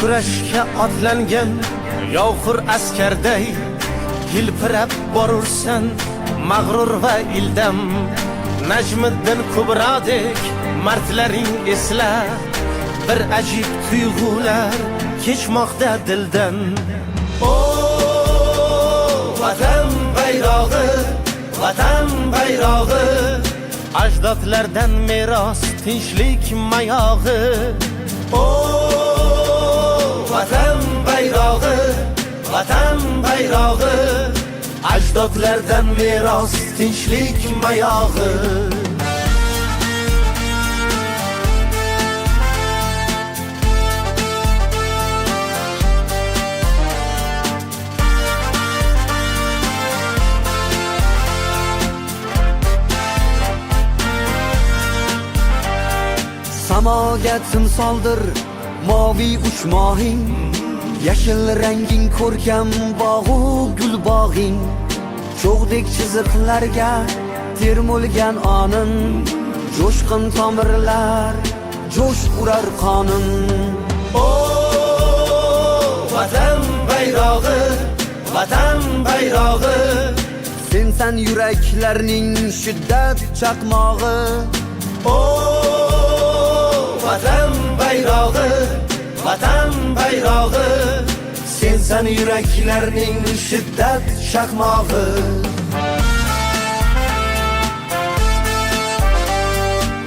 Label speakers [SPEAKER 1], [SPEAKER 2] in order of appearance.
[SPEAKER 1] kurashga otlangan yovxur askarday hilpirab borursan mag'rur va ildam. Najmiddin Kubrodek mardlaring esla, bir ajib tuyg'ular kechmoqda dildan. O vatan bayrog'i, vatan bayrog'i, ajdodlardan meros tinchlik mayog'i. O vatan bayrog'i, vatan bayrog'i, ajdodlardan meros tinchlik mayog'i.
[SPEAKER 2] Samoga timsoldir moviy uchmog'ing, yashil ranging ko'rkam bog'u gul bog'ing. Cho'g'dek chiziqlarga termulgan onin, jo'shqin tomirlar jo'sh urar qonin.
[SPEAKER 1] O vatan bayrog'i, vatan bayrog'i,
[SPEAKER 2] Sensan yuraklarning shiddat chaqmog'i.
[SPEAKER 1] O vatan bayrog'i, vatan bayrog'i, sensan yuraklarning shiddat chaqmog'i.